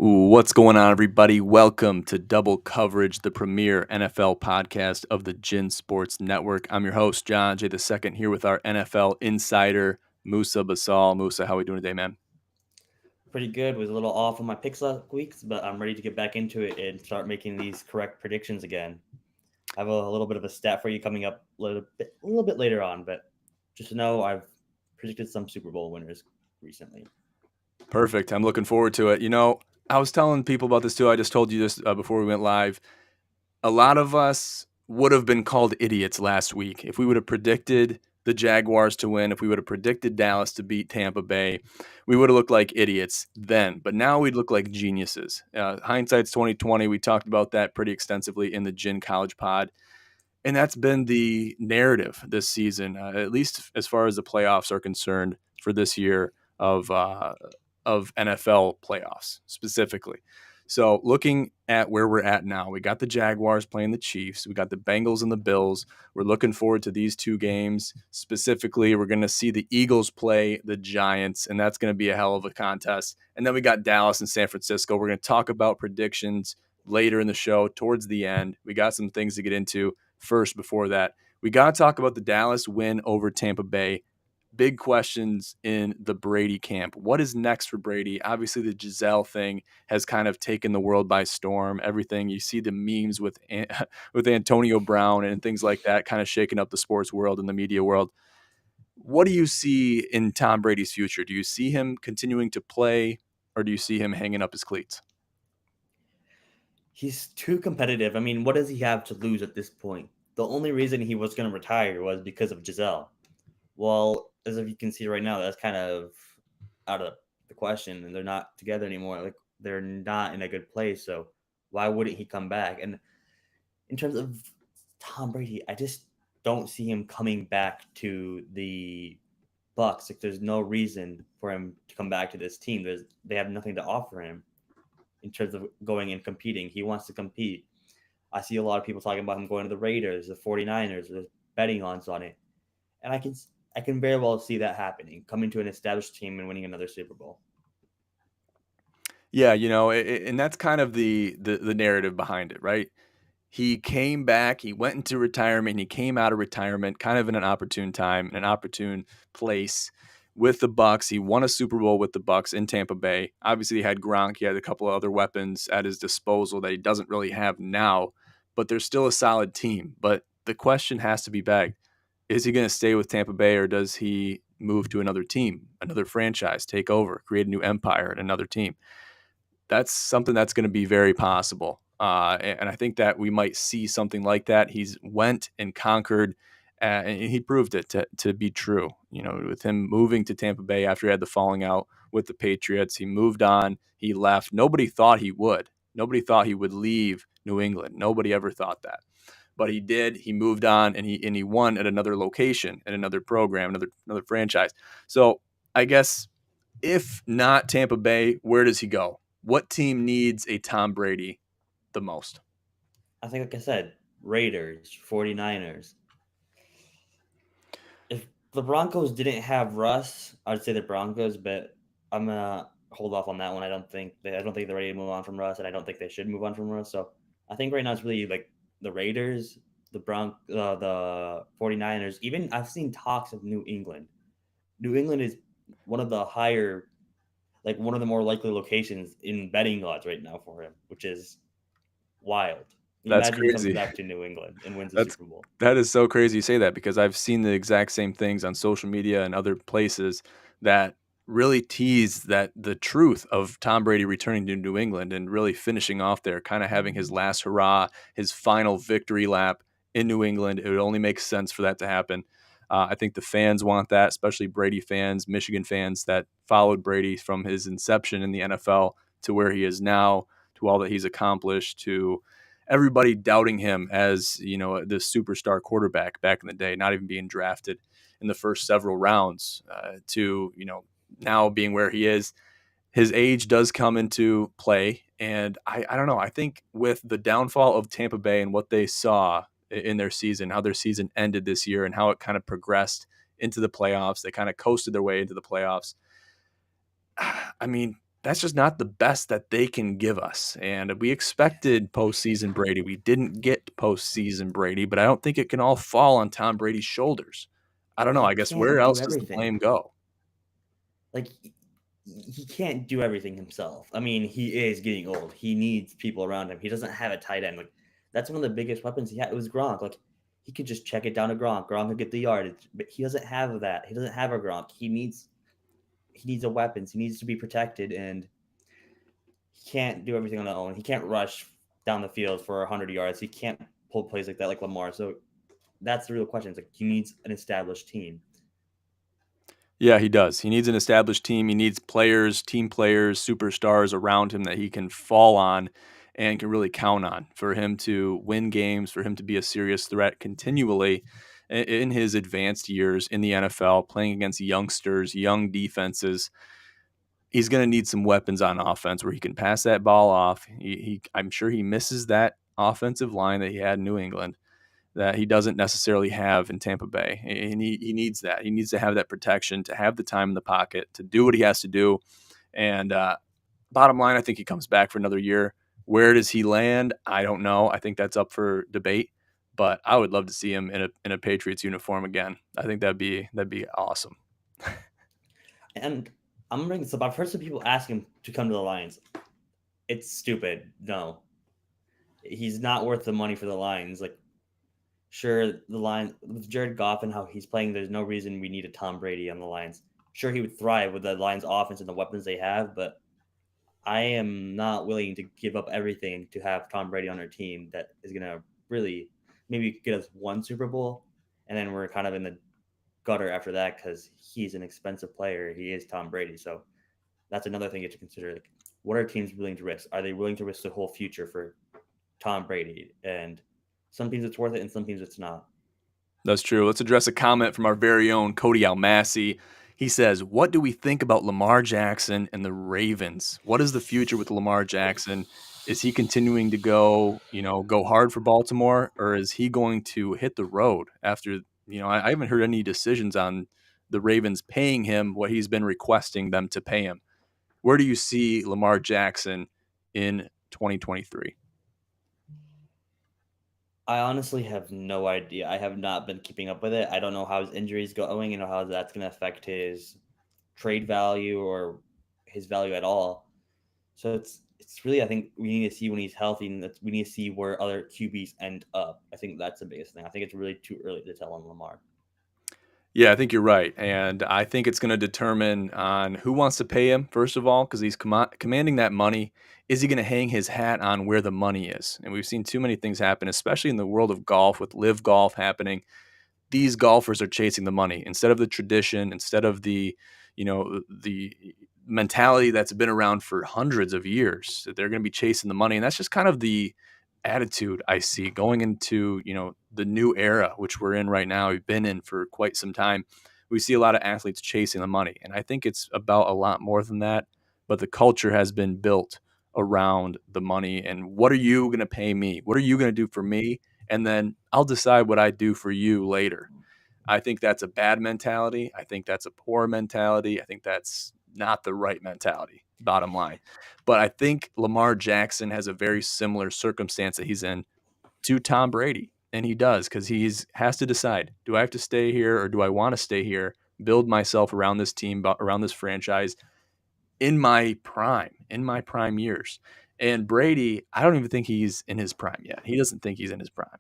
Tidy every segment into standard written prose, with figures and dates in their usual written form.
What's going on, everybody? Welcome to Double Coverage, the premier NFL podcast of the Gin Sports Network. I'm your host, John J. II, here with our NFL insider, Musa Basal. Musa, how are we doing today, man? Pretty good. Was a little off on my picks last week, but I'm ready to get back into it and start making these correct predictions again. I have a little bit of a stat for you coming up a little bit later on, but just to know I've predicted some Super Bowl winners recently. Perfect. I'm looking forward to it. I was telling people about this too. I just told you this before we went live. A lot of us would have been called idiots last week if we would have predicted the Jaguars to win, if we would have predicted Dallas to beat Tampa Bay. We would have looked like idiots then, but now we'd look like geniuses. Hindsight's 2020. We talked about that pretty extensively in the Gin College Pod, and that's been the narrative this season, at least as far as the playoffs are concerned for this year of NFL playoffs specifically. So looking at where we're at now, we got the Jaguars playing the Chiefs. We got the Bengals and the Bills. We're looking forward to these two games. Specifically, we're going to see the Eagles play the Giants, and that's going to be a hell of a contest. And then we got Dallas and San Francisco. We're going to talk about predictions later in the show towards the end. We got some things to get into first before that. We got to talk about the Dallas win over Tampa Bay. Big questions in the Brady camp. What is next for Brady? Obviously, the Giselle thing has kind of taken the world by storm. Everything you see, the memes with Antonio Brown and things like that, kind of shaking up the sports world and the media world. What do you see in Tom Brady's future? Do you see him continuing to play, or do you see him hanging up his cleats? He's too competitive. I mean, what does he have to lose at this point? The only reason he was going to retire was because of Giselle. Well, as if you can see right now, that's kind of out of the question, and they're not together anymore. Like they're not in a good place. So why wouldn't he come back? And in terms of Tom Brady, I just don't see him coming back to the Bucks. Like there's no reason for him to come back to this team. They have nothing to offer him in terms of going and competing. He wants to compete. I see a lot of people talking about him going to the Raiders, the 49ers, there's betting odds on it. And I can very well see that happening, coming to an established team and winning another Super Bowl. Yeah, and that's kind of the narrative behind it, right? He came back, he went into retirement, he came out of retirement kind of in an opportune time, in an opportune place with the Bucks. He won a Super Bowl with the Bucks in Tampa Bay. Obviously, he had Gronk, he had a couple of other weapons at his disposal that he doesn't really have now, but they're still a solid team. But the question has to be begged. Is he going to stay with Tampa Bay, or does he move to another team, another franchise, take over, create a new empire at another team? That's something that's going to be very possible. And I think that we might see something like that. He's went and conquered, and he proved it to be true. With him moving to Tampa Bay after he had the falling out with the Patriots, he moved on. He left. Nobody thought he would. Nobody thought he would leave New England. Nobody ever thought that. But he did. He moved on, and he won at another location, at another program, another franchise. So I guess if not Tampa Bay, where does he go? What team needs a Tom Brady the most? I think, like I said, Raiders, 49ers. If the Broncos didn't have Russ, I'd say the Broncos, but I'm gonna hold off on that one. I don't think they're ready to move on from Russ, and I don't think they should move on from Russ. So I think right now it's really like the Raiders, the 49ers. Even I've seen talks of New England. New England is one of the higher, like one of the more likely locations in betting odds right now for him, which is wild. That's Imagine he comes crazy. back to New England and wins the That's Super Bowl. that is so crazy you say that, because I've seen the exact same things on social media and other places that really tease that the truth of Tom Brady returning to New England and really finishing off there, kind of having his last hurrah, his final victory lap in New England. It would only make sense for that to happen. I think the fans want that, especially Brady fans, Michigan fans that followed Brady from his inception in the NFL to where he is now, to all that he's accomplished, to everybody doubting him as, the superstar quarterback back in the day, not even being drafted in the first several rounds, to, now being where he is. His age does come into play. And I don't know. I think with the downfall of Tampa Bay and what they saw in their season, how their season ended this year and how it kind of progressed into the playoffs, they kind of coasted their way into the playoffs. I mean, that's just not the best that they can give us. And we expected postseason Brady. We didn't get postseason Brady, but I don't think it can all fall on Tom Brady's shoulders. I don't know. He I guess where can't do else does the everything. blame go? Like he can't do everything himself. I mean, he is getting old. He needs people around him. He doesn't have a tight end. Like that's one of the biggest weapons he had. It was Gronk. Like he could just check it down to Gronk. Gronk could get the yardage, but he doesn't have that. He doesn't have a Gronk. He needs a weapons. He needs to be protected, and he can't do everything on his own. He can't rush down the field for 100 yards. He can't pull plays like that like Lamar. So that's the real question. It's like he needs an established team. Yeah, he does. He needs an established team. He needs players, team players, superstars around him that he can fall on and can really count on for him to win games, for him to be a serious threat continually in his advanced years in the NFL, playing against youngsters, young defenses. He's going to need some weapons on offense where he can pass that ball off. I'm sure he misses that offensive line that he had in New England that he doesn't necessarily have in Tampa Bay. And he needs that. He needs to have that protection, to have the time in the pocket, to do what he has to do. And bottom line, I think he comes back for another year. Where does he land? I don't know. I think that's up for debate. But I would love to see him in a Patriots uniform again. I think that'd be awesome. And I'm bringing this up. I've heard some people ask him to come to the Lions. It's stupid. No, he's not worth the money for the Lions. Like, sure, the Lions with Jared Goff and how he's playing, there's no reason we need a Tom Brady on the Lions. Sure, he would thrive with the Lions' offense and the weapons they have, but I am not willing to give up everything to have Tom Brady on our team that is going to really maybe get us one Super Bowl, and then we're kind of in the gutter after that because he's an expensive player. He is Tom Brady, so that's another thing you have to consider. Like, what are teams willing to risk? Are they willing to risk the whole future for Tom Brady? And some teams it's worth it, and some teams it's not. That's true. Let's address a comment from our very own Cody Almasi. He says, "What do we think about Lamar Jackson and the Ravens? What is the future with Lamar Jackson? Is he continuing to go hard for Baltimore, or is he going to hit the road after, I haven't heard any decisions on the Ravens paying him what he's been requesting them to pay him. Where do you see Lamar Jackson in 2023?" I honestly have no idea. I have not been keeping up with it. I don't know how his injuries going and how that's going to affect his trade value or his value at all. So it's really I think we need to see when he's healthy, and we need to see where other QBs end up. I think that's the biggest thing. I think it's really too early to tell on Lamar. Yeah, I think you're right, and I think it's going to determine on who wants to pay him first of all, because he's commanding that money. Is he going to hang his hat on where the money is? And we've seen too many things happen, especially in the world of golf with live golf happening. These golfers are chasing the money instead of the tradition, instead of the mentality that's been around for hundreds of years. That they're going to be chasing the money, and that's just kind of the attitude I see going into the new era which we're in right now. We've been in for quite some time. We see a lot of athletes chasing the money, and I think it's about a lot more than that. But the culture has been built around the money, and what are you going to pay me? What are you going to do for me? And then I'll decide what I do for you later. I think that's a bad mentality. I think that's a poor mentality. I think that's not the right mentality, bottom line. But I think Lamar Jackson has a very similar circumstance that he's in to Tom Brady. And he does, because he's has to decide, do I have to stay here or do I want to stay here, build myself around this team, around this franchise in my prime years. And Brady, I don't even think he's in his prime yet. He doesn't think he's in his prime.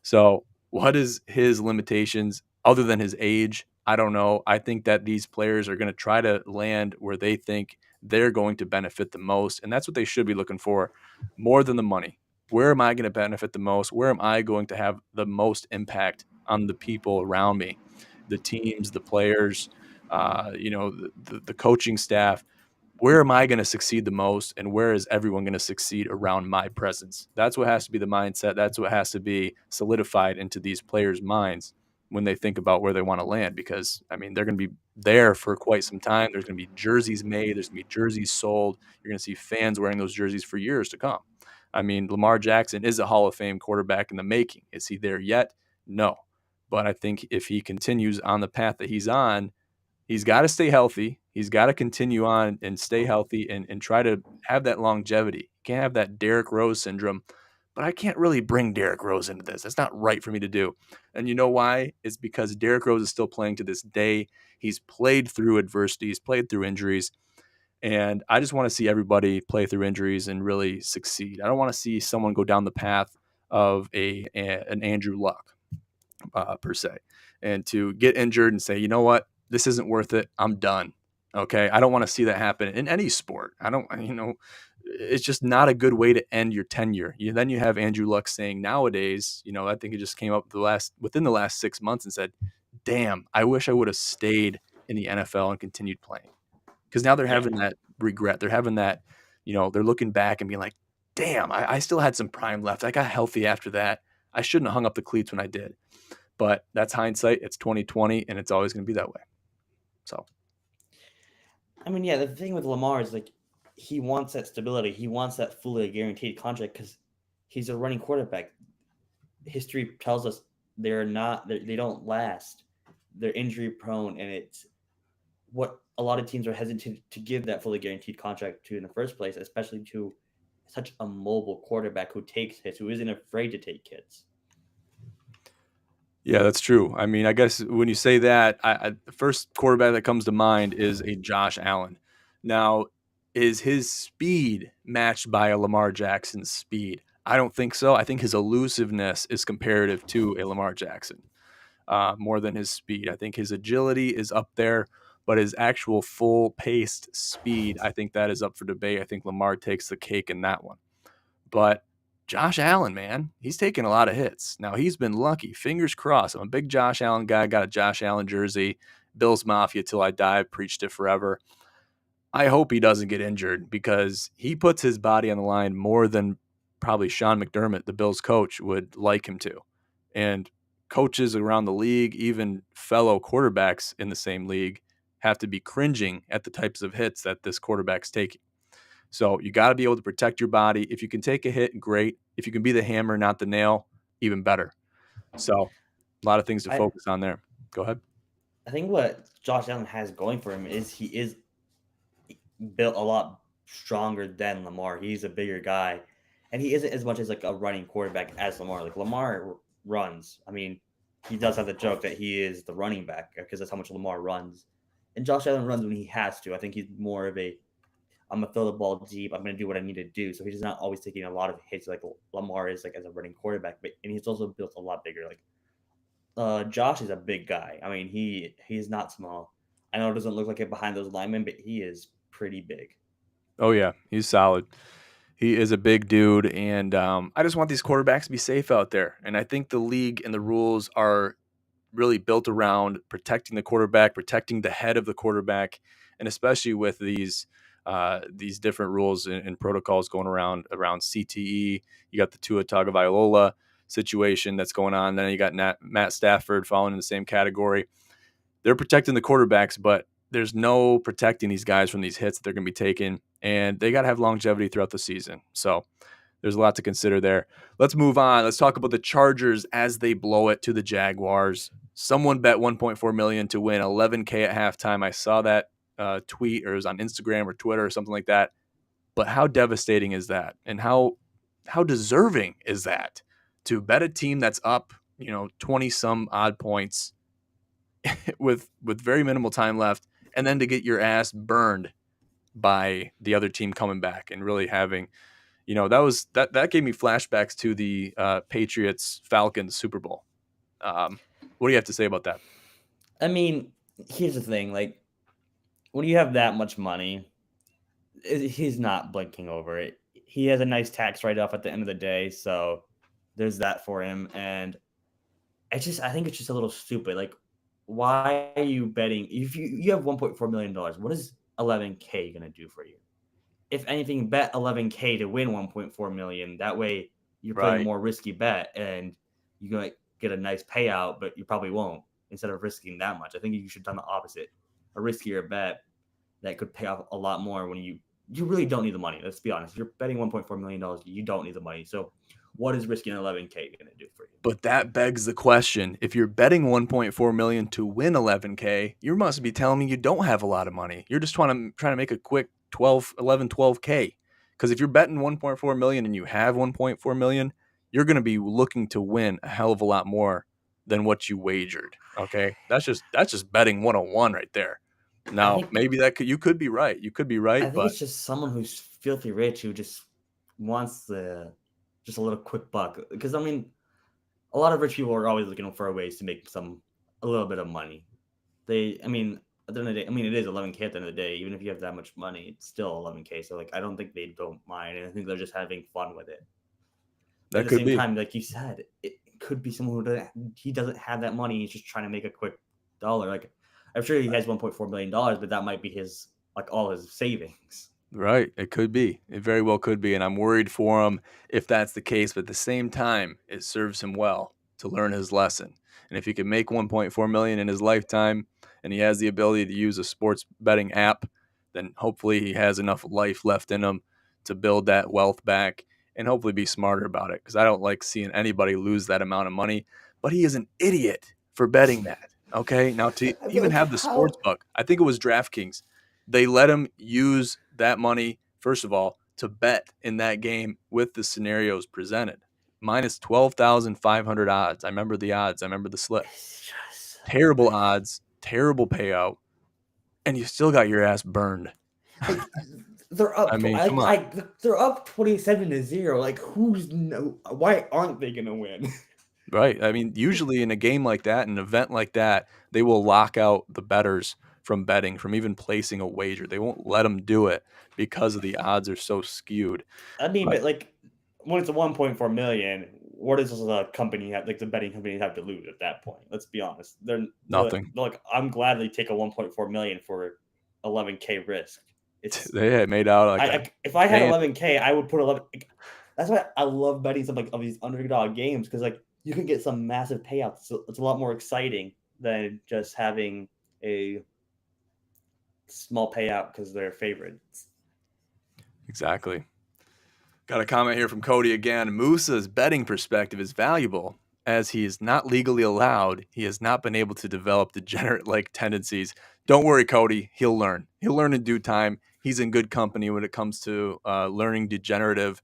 So, what is his limitations other than his age? I don't know. I think that these players are going to try to land where they think they're going to benefit the most. And that's what they should be looking for more than the money. Where am I going to benefit the most? Where am I going to have the most impact on the people around me, the teams, the players, the coaching staff? Where am I going to succeed the most, and where is everyone going to succeed around my presence? That's what has to be the mindset. That's what has to be solidified into these players' minds when they think about where they want to land, because I mean, they're going to be there for quite some time. There's going to be jerseys made, there's going to be jerseys sold. You're going to see fans wearing those jerseys for years to come. I mean, Lamar Jackson is a Hall of Fame quarterback in the making. Is he there yet? No. But I think if he continues on the path that he's on, He's got to stay healthy. He's got to continue on and stay healthy and try to have that longevity. You can't have that Derrick Rose syndrome. But I can't really bring Derrick Rose into this. That's not right for me to do. And you know why? It's because Derrick Rose is still playing to this day. He's played through adversity. He's played through injuries. And I just want to see everybody play through injuries and really succeed. I don't want to see someone go down the path of an Andrew Luck per se, and to get injured and say, you know what, this isn't worth it. I'm done. Okay, I don't want to see that happen in any sport. I don't, it's just not a good way to end your tenure. Then you have Andrew Luck saying nowadays, I think it just came up within the last 6 months and said, "Damn, I wish I would have stayed in the NFL and continued playing." Because now they're Yeah. having that regret. They're having that, they're looking back and being like, "Damn, I still had some prime left. I got healthy after that. I shouldn't have hung up the cleats when I did." But that's hindsight. It's 2020, and it's always going to be that way. So, I mean, yeah, the thing with Lamar is like he wants that stability. He wants that fully guaranteed contract because he's a running quarterback. History tells us they don't last. They're injury prone, and it's what a lot of teams are hesitant to give that fully guaranteed contract to in the first place, especially to such a mobile quarterback who takes hits, who isn't afraid to take hits. yeah, that's true. I mean, I guess when you say that, the first quarterback that comes to mind is a Josh Allen. Now, is his speed matched by a Lamar Jackson's speed? I don't think so. I think his elusiveness is comparative to a Lamar Jackson more than his speed. I think his agility is up there, but his actual full paced speed, I think that is up for debate. I think Lamar takes the cake in that one. But Josh Allen, man, he's taken a lot of hits. Now, he's been lucky. Fingers crossed. I'm a big Josh Allen guy. Got a Josh Allen jersey. Bills Mafia till I die. Preached it forever. I hope he doesn't get injured because he puts his body on the line more than probably Sean McDermott, the Bills coach, would like him to. And coaches around the league, even fellow quarterbacks in the same league, have to be cringing at the types of hits that this quarterback's taking. So you got to be able to protect your body. If you can take a hit, great. If you can be the hammer, not the nail, even better. So a lot of things to I focus on there. Go ahead. I think what Josh Allen has going for him is he is built a lot stronger than Lamar. He's a bigger guy, and he isn't as much as like a running quarterback as Lamar. Like Lamar runs. I mean, he does have the joke that he is the running back because that's how much Lamar runs. And Josh Allen runs when he has to. I think he's more of a I'm gonna throw the ball deep. I'm gonna do what I need to do. So he's not always taking a lot of hits like Lamar is like as a running quarterback. But and he's also built a lot bigger. Like Josh is a big guy. I mean, he's not small. I know it doesn't look like it behind those linemen, but he is pretty big. Oh, yeah. He's solid. He is a big dude. And I just want these quarterbacks to be safe out there. And I think the league and the rules are really built around protecting the quarterback, protecting the head of the quarterback, and especially with these different rules and protocols going around CTE. You got the Tua Tagovailoa situation that's going on. Then you got Matt Stafford falling in the same category. They're protecting the quarterbacks, but there's no protecting these guys from these hits that they're going to be taking, and they got to have longevity throughout the season. So there's a lot to consider there. Let's move on. Let's talk about the Chargers as they blow it to the Jaguars. Someone bet 1.4 million to win 11K at halftime. I saw that tweet, or it was on Instagram or Twitter or something like that. But how devastating is that? And how deserving is that to bet a team that's up, 20 some odd points with very minimal time left, and then to get your ass burned by the other team coming back and really having, that gave me flashbacks to the Patriots Falcons Super Bowl. What do you have to say about that? I mean, here's the thing: like when you have that much money, he's not blinking over it. He has a nice tax write-off at the end of the day, so there's that for him. And I think it's just a little stupid. Like, why are you betting? If you have $1.4 million, what is 11K gonna do for you? If anything, bet 11K to win 1.4 million. That way, you're playing a Right. more risky bet, and you gonna get a nice payout, but you probably won't. Instead of risking that much, I think you should have done the opposite: a riskier bet that could pay off a lot more when you really don't need the money. Let's be honest. If you're betting $1.4 million, you don't need the money. So what is risking 11K going to do for you? But that begs the question, if you're betting 1.4 million to win 11K, you must be telling me you don't have a lot of money. You're just trying to make a quick 12K. Because if you're betting 1.4 million and you have 1.4 million, you're going to be looking to win a hell of a lot more than what you wagered. Okay? That's just betting 101 right there. I Now, think maybe you could be right. You could be I right, think but it's just someone who's filthy rich who just wants just a little quick buck. Because I mean, a lot of rich people are always looking for ways to make a little bit of money. I mean, at the end of the day, I mean, it is 11K at the end of the day. Even if you have that much money, it's still 11K. So like, I don't think they don't mind, and I think they're just having fun with it. But at that the could same be. time, like you said, it could be someone he doesn't have that money. He's just trying to make a quick dollar. Like, I'm sure he has 1.4 million dollars, but that might be his all his savings. Right. It could be. It very well could be. And I'm worried for him if that's the case. But at the same time, it serves him well to learn his lesson. And if he can make 1.4 million in his lifetime and he has the ability to use a sports betting app, then hopefully he has enough life left in him to build that wealth back and hopefully be smarter about it. Because I don't like seeing anybody lose that amount of money. But he is an idiot for betting that. Okay. Now to even Like have the sports how book, I think it was DraftKings, they let him use that money, first of all, to bet in that game with the scenarios presented. Minus 12,500 odds. I remember the odds. I remember the slip. it's just Terrible odds, terrible payout, and you still got your ass burned. like they're I up. mean, come on. They're up 27-0. Like who's no? Why aren't they gonna win? Right. I mean, usually in a game like that, an event like that, they will lock out the bettors from betting, from even placing a wager. They won't let them do it because of the odds are so skewed. I mean, But but like when it's a 1.4 million, what does the company have? Like the betting companies have to lose at that point. Let's be honest. nothing. They're like, I'm glad they take a 1.4 million for 11K risk. It's They had made out like a if I had dance. 11K, I would put 11. Like, that's why I love betting some like of these underdog games because like you can get some massive payouts. So it's a lot more exciting than just having a small payout because they're favorites. Exactly. Got a comment here from Cody again. Musa's betting perspective is valuable as he is not legally allowed. He has not been able to develop degenerate like tendencies. Don't worry, Cody. He'll learn. He'll learn in due time. He's in good company when it comes to learning degenerative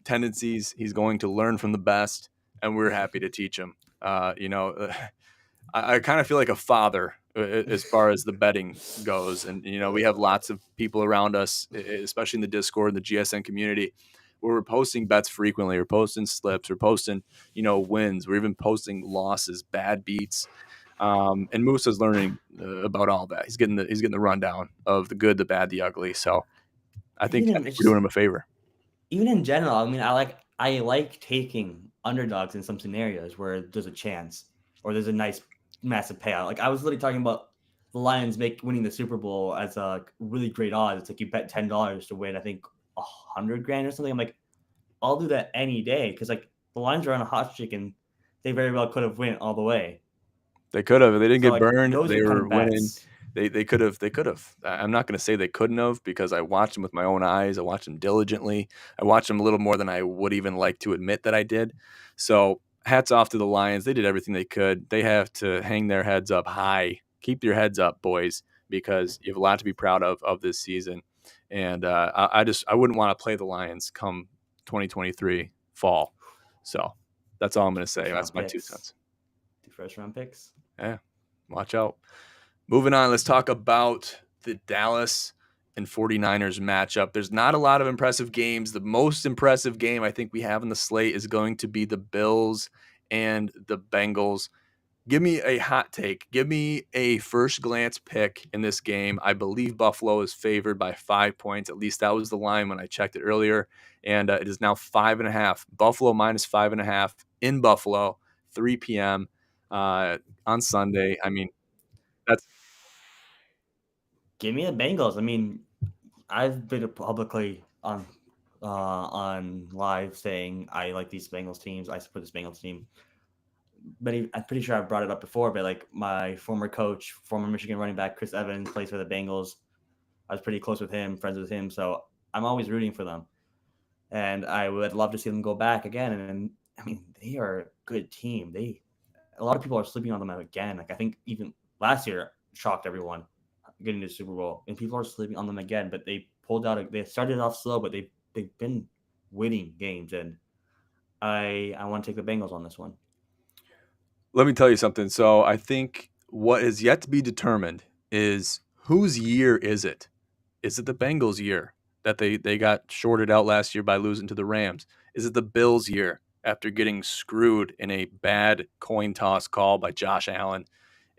tendencies. He's going to learn from the best, and we're happy to teach him. I kind of feel like a father as far as the betting goes. And, we have lots of people around us, especially in the Discord, the GSN community, where we're posting bets frequently. We're posting slips. We're posting, wins. We're even posting losses, bad beats. And Musa's learning about all that. He's getting the rundown of the good, the bad, the ugly. So I think Even in we're doing just him a favor. even in general, I mean, I like taking underdogs in some scenarios where there's a chance or there's a nice massive payout. Like I was literally talking about the Lions winning the Super Bowl as a really great odds. It's like you bet $10 to win, I think 100 grand or something. I'm like, I'll do that any day because like the Lions are on a hot streak and they very well could have went all the way. They could have. They didn't So get like burned. those They are kind were of winning. bets. They could have. They could have. I'm not going to say they couldn't have because I watched them with my own eyes. I watched them diligently. I watched them a little more than I would even like to admit that I did. So hats off to the Lions. They did everything they could. They have to hang their heads up high. Keep your heads up, boys, because you have a lot to be proud of this season. And I wouldn't want to play the Lions come 2023 fall. So that's all I'm going to say. First That's round my 2 picks. cents. 2 first round picks. Yeah, watch out. Moving on, let's talk about the Dallas and 49ers matchup. There's not a lot of impressive games. The most impressive game I think we have in the slate is going to be the Bills and the Bengals. Give me a hot take. Give me a first glance pick in this game. I believe Buffalo is favored by 5 points. At least that was the line when I checked it earlier. And it is now 5.5. Buffalo minus 5.5 in Buffalo, 3 p.m. On Sunday. I mean, that's Give me the Bengals. I mean, I've been publicly on live saying I like these Bengals teams. I support this Bengals team. But I'm pretty sure I brought it up before. But like my former coach, former Michigan running back Chris Evans, plays for the Bengals. I was pretty close with him, friends with him, so I'm always rooting for them. and I would love to see them go back again. And I mean, they are a good team. A lot of people are sleeping on them again. Like I think even last year shocked everyone getting to the Super Bowl, and people are sleeping on them again. But they pulled out. They started off slow, but they've been winning games, and I want to take the Bengals on this one. Let me tell you something. So I think what is yet to be determined is whose year is it? Is it the Bengals' year that they got shorted out last year by losing to the Rams? Is it the Bills' year after getting screwed in a bad coin toss call by Josh Allen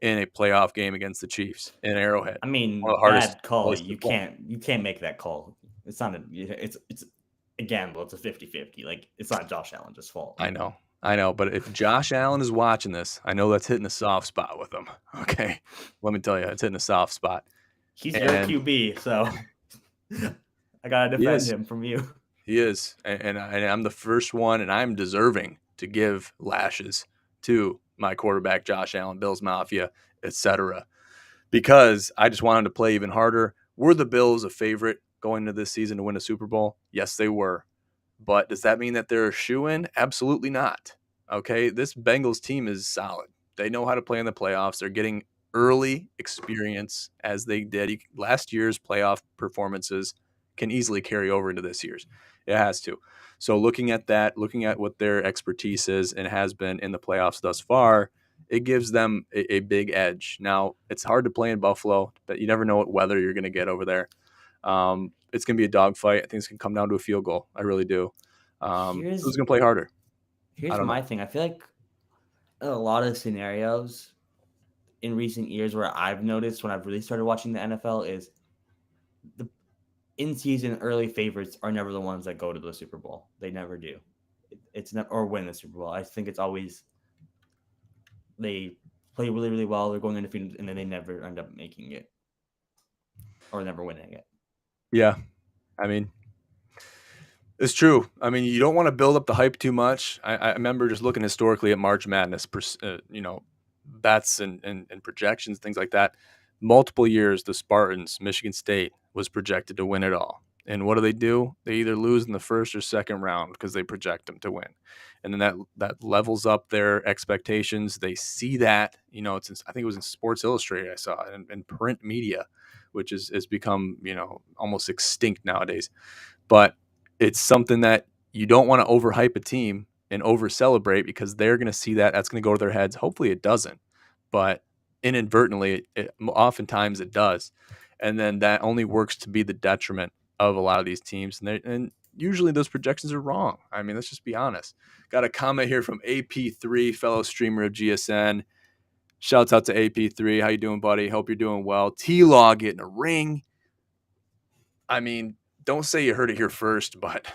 in a playoff game against the Chiefs in Arrowhead? I One of mean, the hardest bad call. places to play. You can't make that call. It's not a it's a gamble. It's a 50-50. Like it's not Josh Allen's fault. I know, but if Josh Allen is watching this, I know that's hitting a soft spot with him. Okay, let me tell you, it's hitting a soft spot, He's your and QB, so I gotta he defend is. him from you. He is, and I'm the first one, and I'm deserving to give lashes to my quarterback, Josh Allen, Bills Mafia, etc. Because I just want him to play even harder. Were the Bills a favorite going into this season to win a Super Bowl? Yes, they were. But does that mean that they're a shoo-in? Absolutely not. Okay, this Bengals team is solid. They know how to play in the playoffs. They're getting early experience as they did. Last year's playoff performances can easily carry over into this year's. It has to. So looking at that, looking at what their expertise is and has been in the playoffs thus far, it gives them a big edge. Now, it's hard to play in Buffalo, but you never know what weather you're going to get over there. It's going to be a dogfight. I think it's going to come down to a field goal. I really do. Who's Here's going to play harder? I here's don't know. my thing. I feel like a lot of scenarios in recent years where I've noticed when I've really started watching the NFL is the in season early favorites are never the ones that go to the Super Bowl. They never do. It's never or win the Super Bowl. I think it's always they play really really well. They're going undefeated, and then they never end up making it or never winning it. Yeah, I mean, it's true. I mean, you don't want to build up the hype too much. I remember just looking historically at March Madness, bets and projections, things like that. Multiple years, the Spartans, Michigan State, was projected to win it all. And what do? They either lose in the first or second round because they project them to win. And then that levels up their expectations. They see that, I think it was in Sports Illustrated I saw it, in print media, which has become, almost extinct nowadays. But it's something that you don't want to overhype a team and over celebrate because they're going to see that. That's going to go to their heads. Hopefully it doesn't, but inadvertently, oftentimes it does. And then that only works to be the detriment of a lot of these teams. And usually those projections are wrong. I mean, let's just be honest. Got a comment here from AP3, fellow streamer of GSN. Shouts out to AP3. How you doing, buddy? Hope you're doing well. T-Law getting a ring. I mean, don't say you heard it here first, but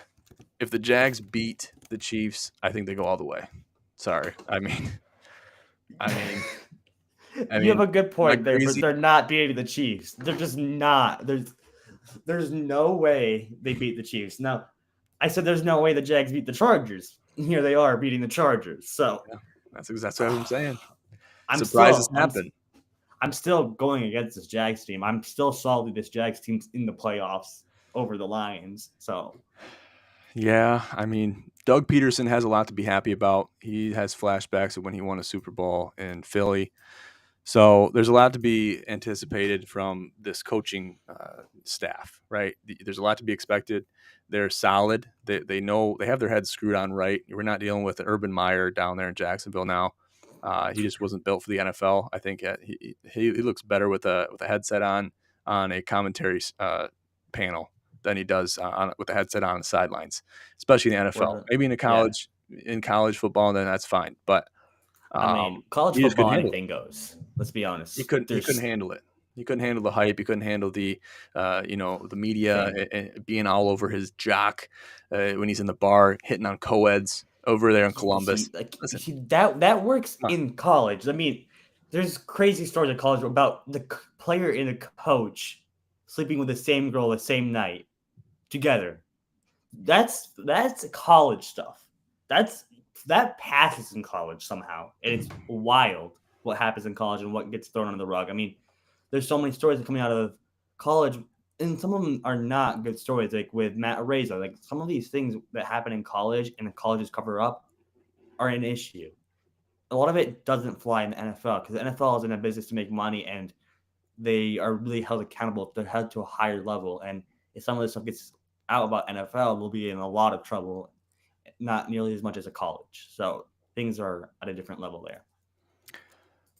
if the Jags beat the Chiefs, I think they go all the way. Sorry. I mean, You have a good am I point there, but crazy? they're not beating the Chiefs. They're just not. There's no way they beat the Chiefs. Now, I said there's no way the Jags beat the Chargers. Here they are beating the Chargers. So Yeah, that's exactly what I'm saying. I'm Surprises still I'm happen. I'm still going against this Jags team. I'm still solidly this Jags team's in the playoffs over the Lions. So Yeah, I mean, Doug Peterson has a lot to be happy about. He has flashbacks of when he won a Super Bowl in Philly. So there's a lot to be anticipated from this coaching staff, right? There's a lot to be expected. They're solid. They know they have their heads screwed on right. We're not dealing with Urban Meyer down there in Jacksonville now. He just wasn't built for the NFL. I think he looks better with a headset on a commentary panel than he does with a headset on the sidelines, especially in the NFL. Maybe yeah, in college football, then that's fine. But I mean college he just football, couldn't handle it. anything goes. Let's be He honest. couldn't There's handle it. He couldn't handle the hype. He couldn't handle the media fame. being all over his jock when he's in the bar hitting on co-eds over there in Columbus. You Listen, see that works come on. in college. I mean, there's crazy stories in college about the player and the coach sleeping with the same girl the same night together. That's college stuff. That's that passes in college somehow, and it's wild what happens in college and what gets thrown under the rug. I mean, there's so many stories coming out of college and some of them are not good stories. Like with Matt Araiza, like some of these things that happen in college and the colleges cover up are an issue. A lot of it doesn't fly in the NFL because the NFL is in a business to make money, and they are really held accountable. They're held to a higher level, and if some of this stuff gets out about NFL, we'll be in a lot of trouble. Not nearly as much as a college. So things are at a different level there.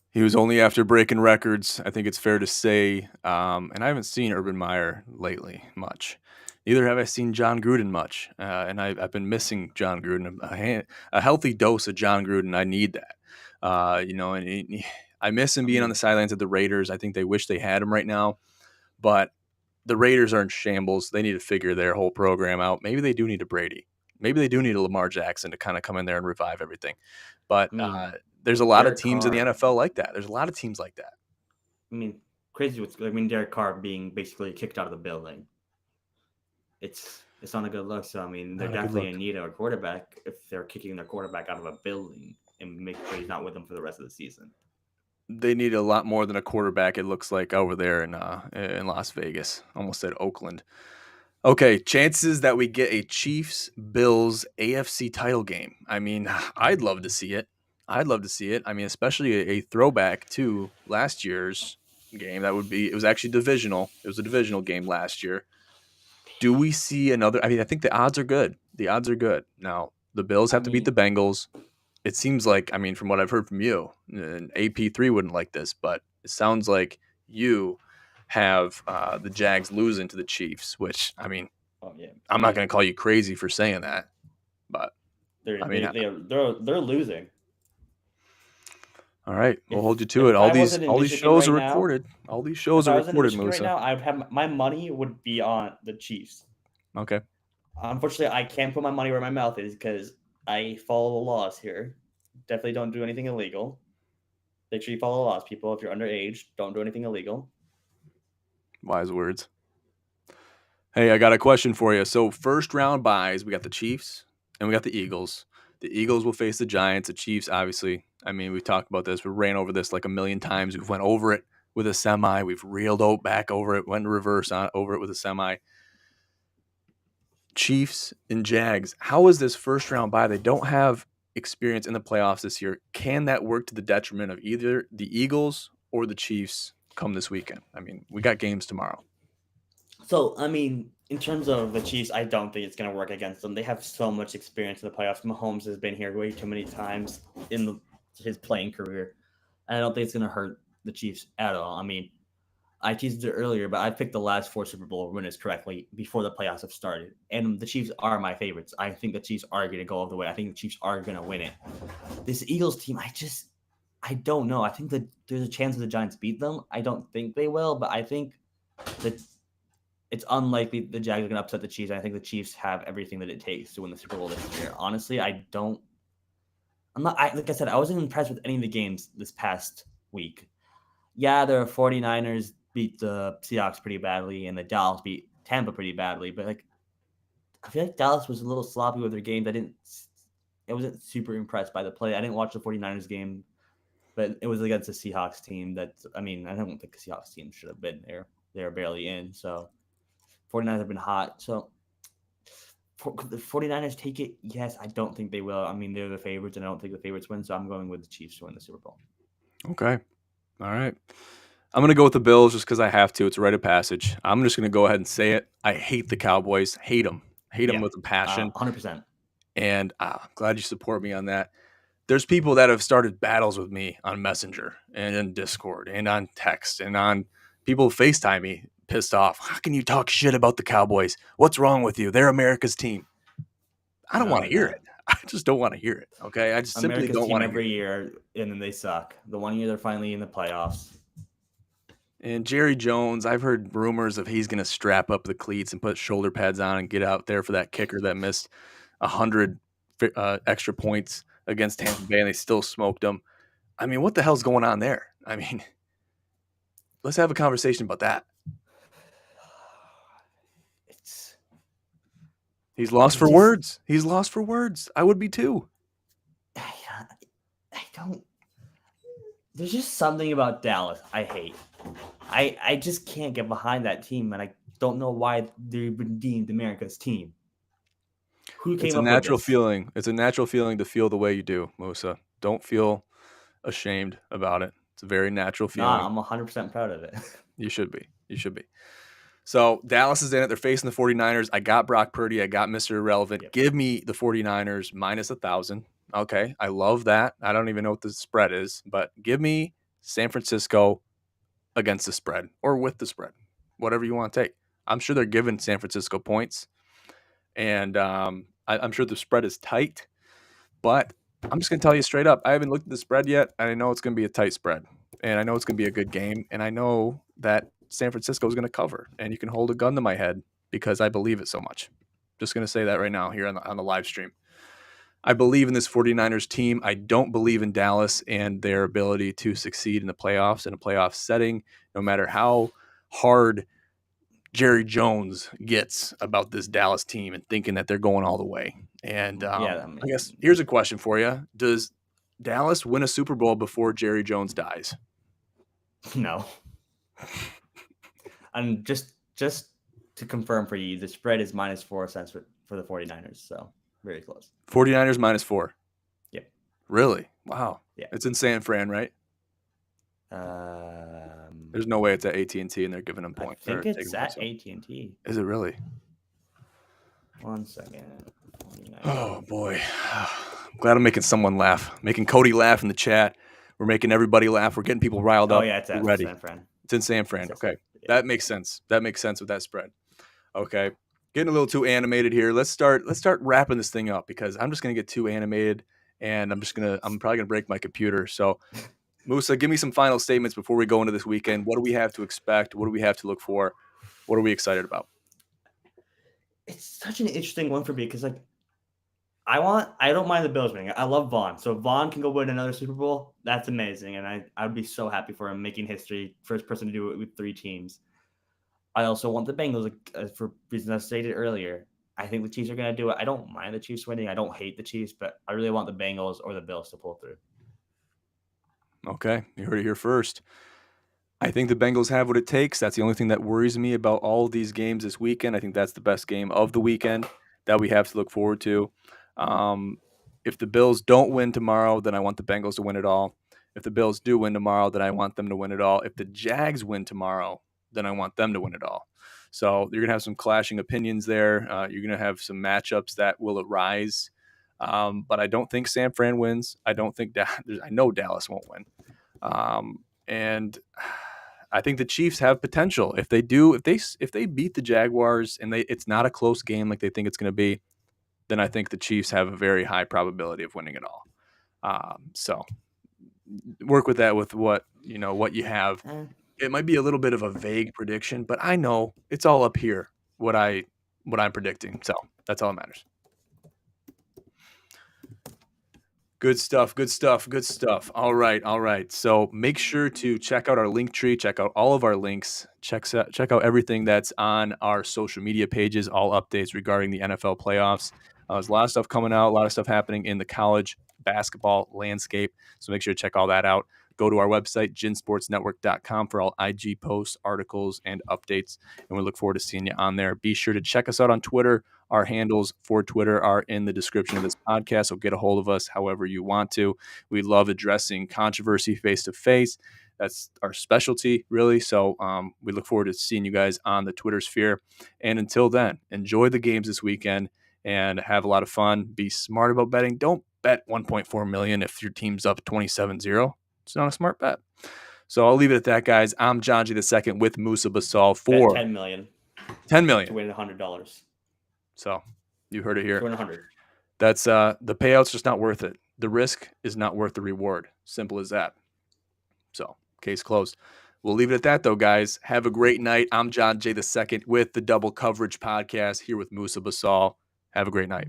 He was only after breaking records, I think it's fair to say. And I haven't seen Urban Meyer lately much. Neither have I seen John Gruden much. And I've been missing John Gruden. A healthy dose of John Gruden, I need that. And I miss him being on the sidelines of the Raiders. I think they wish they had him right now. But the Raiders are in shambles. They need to figure their whole program out. Maybe they do need a Brady. Maybe they do need a Lamar Jackson to kind of come in there and revive everything. But there's a lot Derek of teams in the Carr. NFL like that. There's a lot of teams like that. Crazy what's Derek Carr being basically kicked out of the building. It's not a good look. So they're definitely in need of a quarterback if they're kicking their quarterback out of a building and make sure he's not with them for the rest of the season. They need a lot more than a quarterback, it looks like, over there in Las Vegas. Almost said Oakland. Okay, chances that we get a Chiefs-Bills AFC title game. I'd love to see it. Especially a throwback to last year's game. It was actually divisional. It was a divisional game last year. Do we see another? I think the odds are good. Now, the Bills have to beat the Bengals. It seems like, from what I've heard from you, and AP3 wouldn't like this, but it sounds like you have the Jags losing to the Chiefs, which, I'm not going to call you crazy for saying that, but they're losing. All right, we'll hold you to it. All these shows are recorded. All these shows are recorded, Musa. Right now, I'd have my money would be on the Chiefs. Okay. Unfortunately, I can't put my money where my mouth is because I follow the laws here. Definitely don't do anything illegal. Make sure you follow the laws, people. If you're underage, don't do anything illegal. Wise words. Hey, I got a question for you. So first round buys, we got the Chiefs and we got the Eagles. The Eagles will face the Giants. The Chiefs, obviously, we talked about this. We ran over this like a million times. We've went over it with a semi. We've reeled back over it, went in reverse over it with a semi. Chiefs and Jags. How is this first round bye? They don't have experience in the playoffs this year. Can that work to the detriment of either the Eagles or the Chiefs come this weekend? We got games tomorrow. So, in terms of the Chiefs, I don't think it's going to work against them. They have so much experience in the playoffs. Mahomes has been here way too many times in his playing career. I don't think it's going to hurt the Chiefs at all. I teased it earlier, but I picked the last 4 Super Bowl winners correctly before the playoffs have started. And the Chiefs are my favorites. I think the Chiefs are going to go all the way. I think the Chiefs are going to win it. This Eagles team, I don't know. I think that there's a chance that the Giants beat them. I don't think they will, but I think that it's unlikely the Jags are going to upset the Chiefs. I think the Chiefs have everything that it takes to win the Super Bowl this year. Honestly, like I said, I wasn't impressed with any of the games this past week. Yeah, the 49ers beat the Seahawks pretty badly, and the Dallas beat Tampa pretty badly. But I feel like Dallas was a little sloppy with their games. I wasn't super impressed by the play. I didn't watch the 49ers game, but it was against the Seahawks team. I don't think the Seahawks team should have been there. They were barely in. So 49ers have been hot. So the 49ers take it? Yes, I don't think they will. They're the favorites, and I don't think the favorites win. So I'm going with the Chiefs to win the Super Bowl. Okay. All right. I'm going to go with the Bills just because I have to. It's a rite of passage. I'm just going to go ahead and say it. I hate the Cowboys. Hate them. Hate them with a passion. 100%. And I'm glad you support me on that. There's people that have started battles with me on Messenger and in Discord and on text and on people FaceTime me pissed off. How can you talk shit about the Cowboys? What's wrong with you? They're America's team. I don't want to hear it. I just don't want to hear it. Okay. I just simply don't want to hear it. Every year, and then they suck. The one year they're finally in the playoffs. And Jerry Jones, I've heard rumors of he's going to strap up the cleats and put shoulder pads on and get out there for that kicker that missed 100 extra points against Tampa Bay, and they still smoked them. What the hell's going on there? Let's have a conversation about that. He's lost for words. He's lost for words. I would be too. I don't. There's just something about Dallas I hate. I just can't get behind that team, and don't know why they redeemed America's team. Who It's came a up with natural this? feeling. It's a natural feeling to feel the way you do, Musa. Don't feel ashamed about it. It's a very natural Nah, feeling. I'm 100% proud of it. You should be. You should be. So Dallas is in it. They're facing the 49ers. I got Brock Purdy. I got Mr. Irrelevant. Yep. Give me the 49ers minus 1,000. Okay. I love that. I don't even know what the spread is, but give me San Francisco against the spread or with the spread, whatever you want to take. I'm sure they're giving San Francisco points, and I'm sure the spread is tight, but I'm just going to tell you straight up. I haven't looked at the spread yet, and I know it's going to be a tight spread, and I know it's going to be a good game, and I know that San Francisco is going to cover, and you can hold a gun to my head because I believe it so much. Just going to say that right now here on the live stream. I believe in this 49ers team. I don't believe in Dallas and their ability to succeed in the playoffs in a playoff setting, no matter how hard Jerry Jones gets about this Dallas team and thinking that they're going all the way. And Yeah, I guess here's a question for you. Does Dallas win a Super Bowl before Jerry Jones dies? no. And just to confirm for you, the spread is -4 cents for the 49ers. So very close. 49ers -4. Yep. Really? Wow. Yeah. It's in San Fran, right? There's no way it's at AT&T and they're giving them points. I think it's at AT&T. Is it really? 1 second. 49ers. Oh boy. I'm glad I'm making someone laugh. Making Cody laugh in the chat. We're making everybody laugh. We're getting people riled up. Oh yeah, it's at ready. San Fran. It's in San Fran. Okay. Yeah. That makes sense. That makes sense with that spread. Okay. Getting a little too animated here. Let's start wrapping this thing up because I'm just gonna get too animated and I'm probably gonna break my computer. So Musa, give me some final statements before we go into this weekend. What do we have to expect? What do we have to look for? What are we excited about? It's such an interesting one for me because I don't mind the Bills winning. I love Vaughn. So if Vaughn can go win another Super Bowl, that's amazing. And I'd be so happy for him making history. First person to do it with 3 teams. I also want the Bengals for reasons I stated earlier. I think the Chiefs are going to do it. I don't mind the Chiefs winning. I don't hate the Chiefs, but I really want the Bengals or the Bills to pull through. Okay, you heard it here first. I think the Bengals have what it takes. That's the only thing that worries me about all of these games this weekend. I think that's the best game of the weekend that we have to look forward to. If the Bills don't win tomorrow, then I want the Bengals to win it all. If the Bills do win tomorrow, then I want them to win it all. If the Jags win tomorrow, then I want them to win it all. So you're going to have some clashing opinions there. You're going to have some matchups that will arise. But I don't think San Fran wins. I know Dallas won't win. And I think the Chiefs have potential. If they beat the Jaguars and it's not a close game like they think it's going to be, then I think the Chiefs have a very high probability of winning it all. So work with that with what you have. It might be a little bit of a vague prediction, but I know it's all up here what I'm predicting. So that's all that matters. Good stuff. All right. So make sure to check out our link tree, check out all of our links, check out everything that's on our social media pages, all updates regarding the NFL playoffs. There's a lot of stuff coming out, a lot of stuff happening in the college basketball landscape. So make sure to check all that out. Go to our website, ginsportsnetwork.com, for all IG posts, articles, and updates. And we look forward to seeing you on there. Be sure to check us out on Twitter. Our handles for Twitter are in the description of this podcast, so get a hold of us however you want to. We love addressing controversy face-to-face. That's our specialty, really. So we look forward to seeing you guys on the Twitter sphere. And until then, enjoy the games this weekend and have a lot of fun. Be smart about betting. Don't bet $1.4 million if your team's up 27-0. It's not a smart bet. So I'll leave it at that, guys. I'm John G. II with Musa Basal for $10 million. $10 million. To win $100. So you heard it here. 100. That's the payout's just not worth it. The risk is not worth the reward. Simple as that. So case closed. We'll leave it at that, though, guys. Have a great night. I'm John J. II with the Double Coverage Podcast here with Musa Basal. Have a great night.